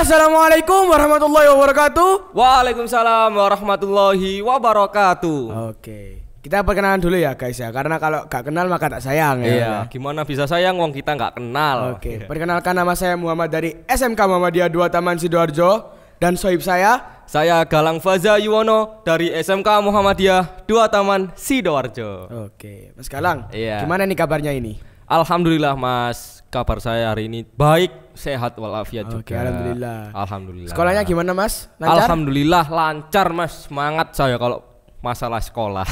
Assalamualaikum warahmatullahi wabarakatuh. Waalaikumsalam warahmatullahi wabarakatuh. Oke, kita perkenalan dulu ya guys ya, karena kalau gak kenal maka tak sayang ya. Iya, gimana bisa sayang wong kita nggak kenal. Oke, perkenalkan nama saya Muhammad dari SMK Muhammadiyah 2 Taman Sidoarjo. Dan sohib saya Galang Faza Yuwono dari SMK Muhammadiyah 2 Taman Sidoarjo. Oke, Mas Galang, Iya. gimana nih kabarnya ini? Alhamdulillah Mas, kabar saya hari ini baik, sehat walafiat juga. Oke, alhamdulillah. Alhamdulillah. Sekolahnya gimana Mas? Lancar? Alhamdulillah lancar Mas, semangat saya kalau masalah sekolah.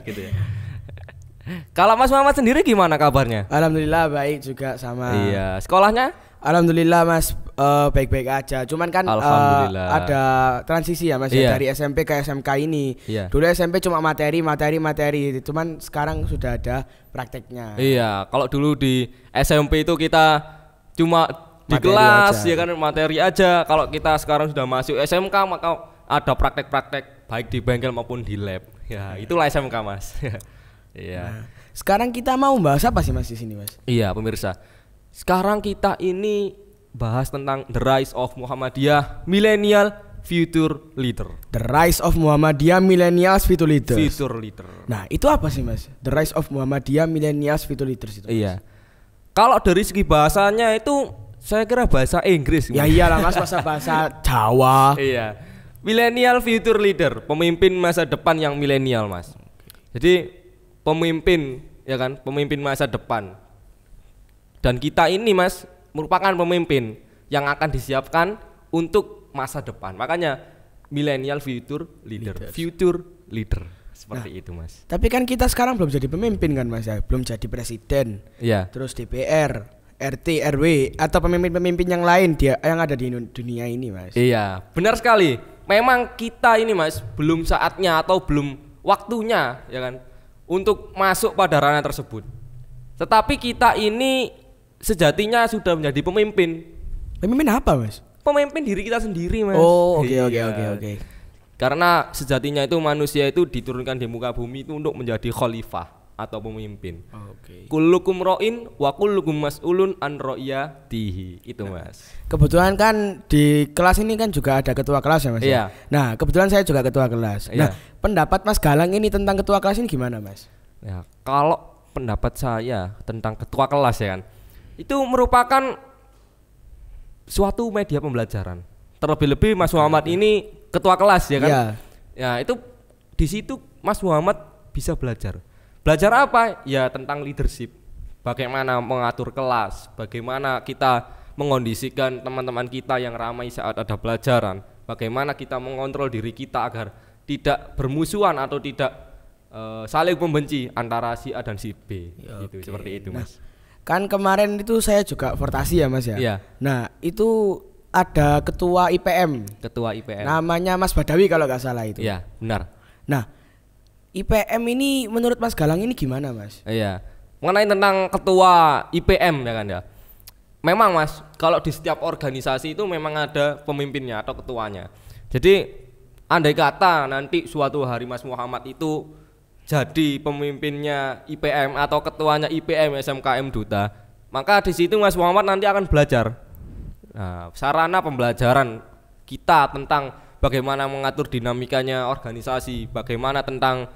Gitu ya. Kalau Mas Muhammad sendiri gimana kabarnya? Alhamdulillah baik juga sama. Iya, sekolahnya? Alhamdulillah Mas, baik-baik aja. Cuman kan ada transisi ya Mas ya, dari SMP ke SMK ini. Dulu SMP cuma materi. Cuman sekarang sudah ada prakteknya. Iya, kalau dulu di SMP itu kita cuma di Materi kelas aja. ya kan, materi aja. Kalau kita sekarang sudah masuk SMK maka ada praktek-praktek baik di bengkel maupun di lab. Ya, itulah SMK Mas. Iya. Nah, sekarang kita mau bahas apa sih Mas di sini Mas? Iya, pemirsa. Sekarang kita ini bahas tentang The Rise of Muhammadiyah Millennial Future Leader. The Rise of Muhammadiyah Millennials Future Leaders. Future Leader. Nah, itu apa sih Mas? The Rise of Muhammadiyah Millennials Future Leaders itu. Mas? Iya. Kalau dari segi bahasanya itu saya kira bahasa Inggris. Ya iyalah Mas, bahasa Jawa. Iya. Millennial Future Leader, pemimpin masa depan yang milenial, Mas. Jadi pemimpin ya kan, pemimpin masa depan. Dan kita ini Mas merupakan pemimpin yang akan disiapkan untuk masa depan. Makanya millennial future leader. Future leader. Seperti itu Mas. Tapi kan kita sekarang belum jadi pemimpin kan Mas ya. Belum jadi presiden. Iya. Terus DPR, RT, RW atau pemimpin-pemimpin yang lain yang ada di dunia ini Mas. Iya, benar sekali. Memang kita ini Mas belum saatnya atau belum waktunya ya kan untuk masuk pada ranah tersebut. Tetapi kita ini sejatinya sudah menjadi pemimpin. Pemimpin apa Mas? Pemimpin diri kita sendiri Mas. Oh, oke. Karena sejatinya itu manusia itu diturunkan di muka bumi itu untuk menjadi khalifah atau pemimpin. Oke. Kullukum ra'in wa kullukum mas'ulun an ra'iyatihi. Itu Mas. Kebetulan kan di kelas ini kan juga ada ketua kelas ya Mas. Iya. Nah, kebetulan saya juga ketua kelas. Iya. Nah, pendapat Mas Galang ini tentang ketua kelas ini gimana Mas? Ya, kalau pendapat saya tentang ketua kelas ya kan, itu merupakan suatu media pembelajaran. Terlebih-lebih Mas Muhammad ini ketua kelas ya kan. Iya. Ya, itu di situ Mas Muhammad bisa belajar. Belajar apa? Ya tentang leadership. Bagaimana mengatur kelas, bagaimana kita mengondisikan teman-teman kita yang ramai saat ada pelajaran, bagaimana kita mengontrol diri kita agar tidak bermusuhan atau tidak saling membenci antara si A dan si B. Ya, gitu, seperti itu Mas. Kan kemarin itu saya juga votasi ya Mas ya. Iya. Nah, itu ada ketua IPM. Ketua IPM. Namanya Mas Badawi kalau nggak salah itu. Iya, benar. Nah, IPM ini menurut Mas Galang ini gimana Mas? Iya. Mengenai tentang ketua IPM ya kan ya. Memang Mas, kalau di setiap organisasi itu memang ada pemimpinnya atau ketuanya. Jadi andai kata nanti suatu hari Mas Muhammad itu jadi pemimpinnya IPM atau ketuanya IPM SMKM Duta, maka di situ Mas Muhammad nanti akan belajar. Nah, sarana pembelajaran kita tentang bagaimana mengatur dinamikanya organisasi, bagaimana tentang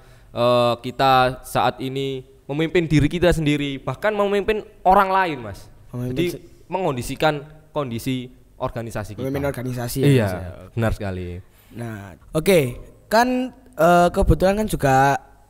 kita saat ini memimpin diri kita sendiri, bahkan memimpin orang lain Mas. Jadi mengondisikan kondisi organisasi kita. Pemimpin organisasi ya. Iya, Mas, ya. benar sekali. Nah, oke. Kan kebetulan kan juga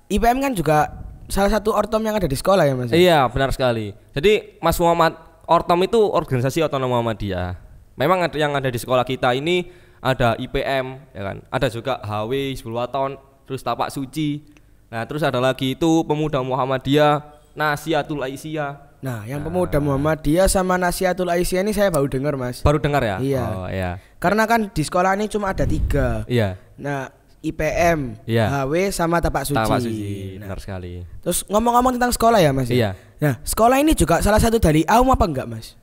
IPM kan juga salah satu ortom yang ada di sekolah ya Mas. Iya, benar sekali. Jadi Mas Muhammad, ortom itu organisasi otonom Muhammadiyah. Memang ada yang ada di sekolah kita ini ada IPM ya kan. Ada juga HW Hizbul Wathon, terus Tapak Suci. Nah, terus ada lagi itu Pemuda Muhammadiyah, Nasihatul Aisyah. Nah, yang Pemuda Muhammadiyah sama Nasihatul Aisyah ini saya baru dengar Mas. Baru dengar ya? Iya. Oh, iya. Karena kan di sekolah ini cuma ada 3. Iya. Nah, IPM, Iya. HW sama Tapak Suci. Tapak Suci, benar sekali. Terus ngomong-ngomong tentang sekolah ya Mas. Iya. Nah, sekolah ini juga salah satu dari AUM apa enggak Mas?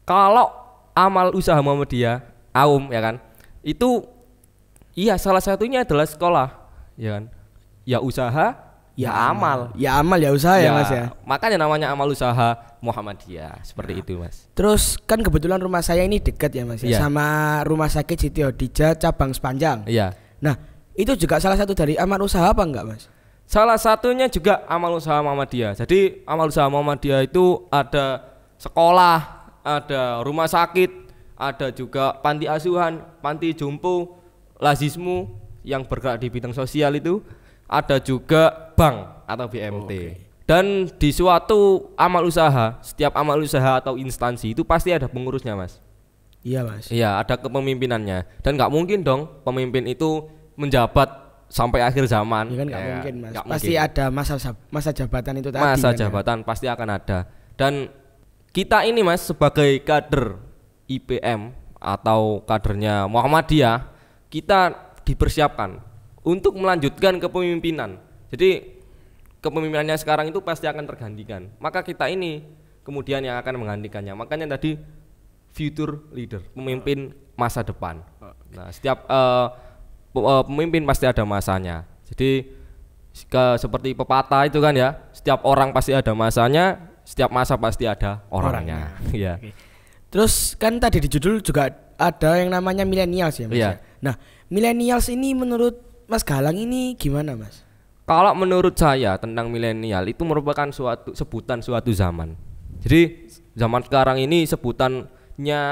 Kalau amal usaha Muhammadiyah, AUM ya kan, itu iya salah satunya adalah sekolah, ya kan. Ya usaha, Ya amal. Ya amal ya usaha ya Mas ya. Makanya namanya amal usaha Muhammadiyah seperti itu Mas. Terus kan kebetulan rumah saya ini dekat ya Mas ya, sama Rumah Sakit Siti Hadijah cabang Sepanjang. Iya. Nah, itu juga salah satu dari amal usaha apa enggak Mas? Salah satunya juga amal usaha Muhammadiyah. Jadi amal usaha Muhammadiyah itu ada sekolah, ada rumah sakit, ada juga panti asuhan, panti jompo, lazismu yang bergerak di bidang sosial itu, ada juga bank atau BMT. Dan di suatu amal usaha, setiap amal usaha atau instansi itu pasti ada pengurusnya Mas. Iya Mas. Iya, ada kepemimpinannya. Dan nggak mungkin dong pemimpin itu menjabat sampai akhir zaman. Ya kan nggak mungkin Mas. Pasti ada masa jabatan itu tadi. Masa jabatan pasti akan ada. Dan kita ini Mas sebagai kader IPM atau kadernya Muhammadiyah, kita dipersiapkan untuk melanjutkan kepemimpinan. Jadi kepemimpinannya sekarang itu pasti akan tergantikan. Maka kita ini kemudian yang akan menggantikannya. Makanya tadi future leader, pemimpin masa depan. Nah, setiap pemimpin pasti ada masanya. Jadi seperti pepatah itu kan ya, setiap orang pasti ada masanya, setiap masa pasti ada orangnya. Iya. Terus kan tadi di judul juga ada yang namanya millennials ya Mas. Iya. Nah, millennials ini menurut Mas Galang ini gimana Mas? Kalau menurut saya tentang milenial itu merupakan sebutan suatu zaman. Jadi zaman sekarang ini sebutannya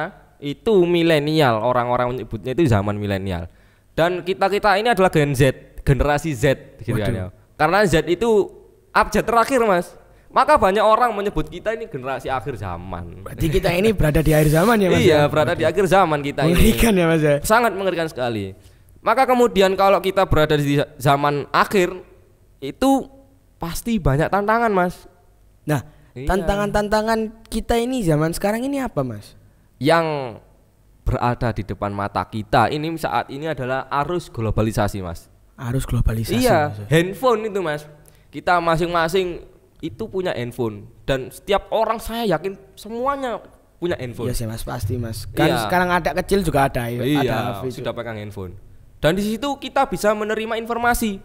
itu milenial, orang-orang menyebutnya itu zaman milenial. Dan kita ini adalah Gen Z, generasi Z gitu kan ya. Karena Z itu abjad terakhir Mas. Maka banyak orang menyebut kita ini generasi akhir zaman. Berarti kita ini berada di akhir zaman ya Mas? Iya, berada di akhir zaman kita ini. Mengerikan ya Mas ya? Sangat mengerikan sekali. Maka kemudian kalau kita berada di zaman akhir, itu pasti banyak tantangan Mas. Nah, tantangan-tantangan kita ini zaman sekarang ini apa Mas? Yang berada di depan mata kita ini saat ini adalah arus globalisasi Mas. Arus globalisasi. Iya, Mas. handphone itu Mas. Kita masing-masing itu punya handphone dan setiap orang saya yakin semuanya punya handphone. Iya sih Mas, pasti Mas. Kan sekarang ada kecil juga ada ya. Iya, sudah pegang handphone. Dan di situ kita bisa menerima informasi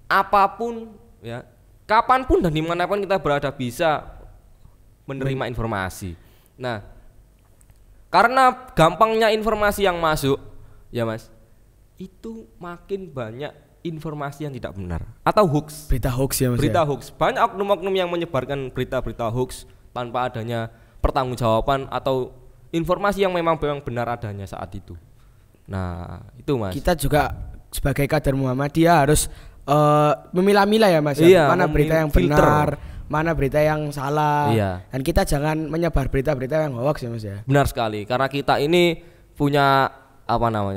apapun ya, kapanpun dan dimanapun kita berada bisa menerima informasi. Nah, karena gampangnya informasi yang masuk ya Mas, itu makin banyak informasi yang tidak benar atau hoax. Berita hoax ya Mas. Berita hoax. Banyak oknum-oknum yang menyebarkan berita-berita hoax tanpa adanya pertanggungjawaban atau informasi yang memang benar adanya saat itu. Nah, itu Mas. Kita juga sebagai kader Muhammadiyah harus memilah-milah ya Mas. Iya, mana berita yang benar, mana berita yang salah. Iya. Dan kita jangan menyebar berita-berita yang hoax ya Mas ya. Benar sekali. Karena kita ini punya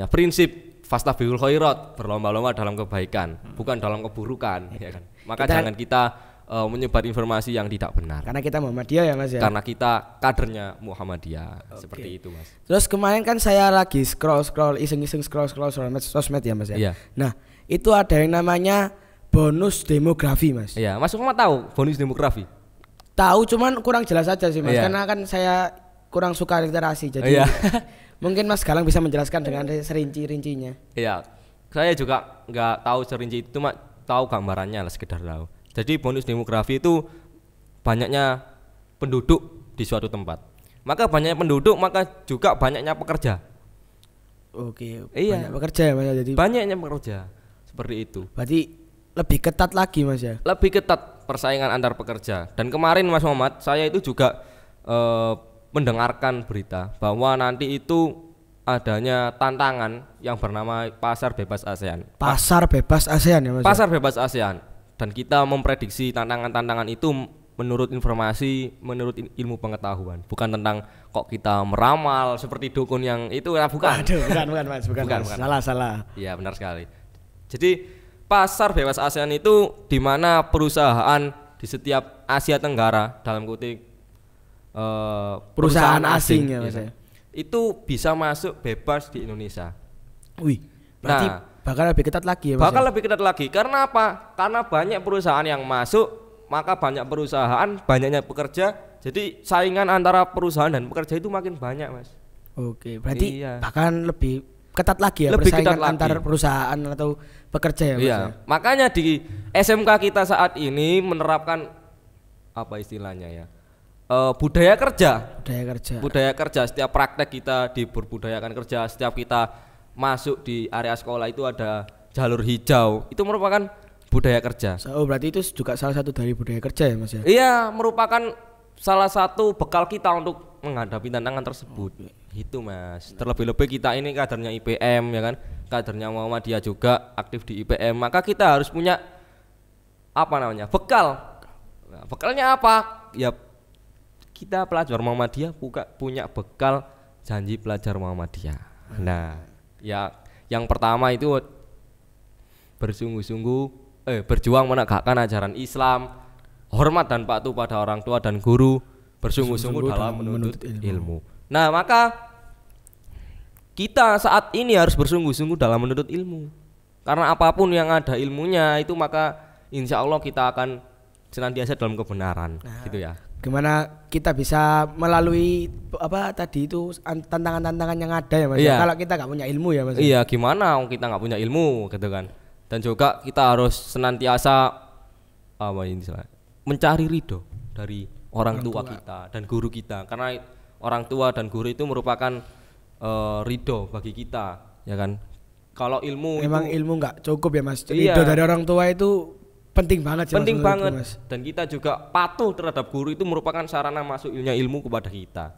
prinsip fastabiqul khairat, berlomba-lomba dalam kebaikan, bukan dalam keburukan, ya kan. Maka jangan kita menyebar informasi yang tidak benar. Karena kita Muhammadiyah ya Mas ya. Karena kita kadernya Muhammadiyah. Seperti itu Mas. Terus kemarin kan saya lagi iseng-iseng scroll sosmed ya Mas ya. Iya. Nah, itu ada yang namanya bonus demografi Mas. Iya, Mas Muhammad tahu bonus demografi? Tahu, cuman kurang jelas aja sih Mas. Iya. Karena kan saya kurang suka literasi, jadi mungkin Mas Galang bisa menjelaskan dengan serinci-rincinya. Iya, saya juga nggak tahu serinci itu, cuma tahu gambarannya lah, sekedar tahu. Jadi bonus demografi itu banyaknya penduduk di suatu tempat. Maka banyaknya penduduk, maka juga banyaknya pekerja. Oke, iya. Banyak pekerja ya Mas. Jadi banyaknya pekerja, seperti itu. Berarti lebih ketat lagi Mas ya. Lebih ketat persaingan antar pekerja. Dan kemarin Mas Muhammad, saya itu juga mendengarkan berita bahwa nanti itu adanya tantangan yang bernama Pasar Bebas ASEAN. Pasar Bebas ASEAN ya Mas. Pasar Bebas ASEAN. Dan kita memprediksi tantangan-tantangan itu menurut informasi, menurut ilmu pengetahuan, bukan tentang kok kita meramal seperti dukun yang itu ya, bukan. Aduh, bukan Mas, bukan. Salah. Iya, benar sekali. Jadi Pasar Bebas ASEAN itu di mana perusahaan di setiap Asia Tenggara dalam kutip perusahaan asing ya Mas ya. Itu bisa masuk bebas di Indonesia. Wih, berarti bakal lebih ketat lagi ya Mas. Bakal lebih ketat lagi. Karena apa? Karena banyak perusahaan yang masuk, maka banyak perusahaan, banyaknya pekerja. Jadi saingan antara perusahaan dan pekerja itu makin banyak Mas. Oke, berarti bahkan lebih ketat lagi ya persaingan antar perusahaan atau pekerja ya Mas. Iya. Makanya di SMK kita saat ini menerapkan apa istilahnya ya? Budaya kerja. Budaya kerja. Setiap praktek kita diberbudayakan kerja. Setiap kita masuk di area sekolah itu ada jalur hijau. Itu merupakan budaya kerja. Oh, berarti itu juga salah satu dari budaya kerja ya Mas ya? Iya, merupakan salah satu bekal kita untuk menghadapi tantangan tersebut. Itu Mas. Terlebih-lebih kita ini kadernya IPM ya kan, kadernya Muhammadiyah juga aktif di IPM, maka kita harus punya apa namanya bekal. Nah, bekalnya apa? Ya kita pelajar Muhammadiyah punya bekal janji pelajar Muhammadiyah. Nah, ya yang pertama itu berjuang menegakkan ajaran Islam, hormat dan patuh pada orang tua dan guru, bersungguh-sungguh dalam menuntut ilmu. Nah, maka kita saat ini harus bersungguh-sungguh dalam menuntut ilmu. Karena apapun yang ada ilmunya itu maka insya Allah kita akan senantiasa dalam kebenaran. Nah, gitu ya. Gimana kita bisa melalui apa tadi itu tantangan-tantangan yang ada ya Mas? Iya. Kalau kita nggak punya ilmu ya Mas? Iya, gimana kita nggak punya ilmu gitu kan. Dan juga kita harus senantiasa mencari ridho dari orang tua kita dan guru kita, karena orang tua dan guru itu merupakan ridho bagi kita ya kan. Kalau ilmu memang ilmu nggak cukup ya Mas, ridho dari orang tua itu penting banget Mas. Dan kita juga patuh terhadap guru itu merupakan sarana masuknya ilmu kepada kita.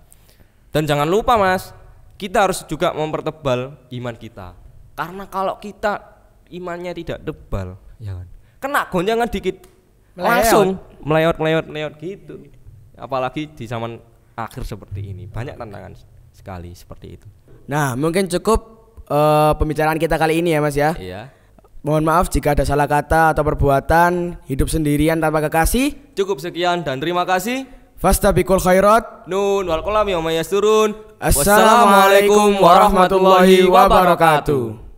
Dan jangan lupa Mas, kita harus juga mempertebal iman kita, karena kalau kita imannya tidak tebal ya kan, kena gonjangan dikit langsung melewat gitu. Apalagi di zaman akhir seperti ini banyak tantangan sekali seperti itu. Nah, mungkin cukup pembicaraan kita kali ini ya Mas ya. Iya. Mohon maaf jika ada salah kata atau perbuatan. Hidup sendirian tanpa kekasih. Cukup sekian dan terima kasih. Fastabiqul khairat. Nun wal qalami wa may yasturun. Assalamualaikum warahmatullahi wabarakatuh.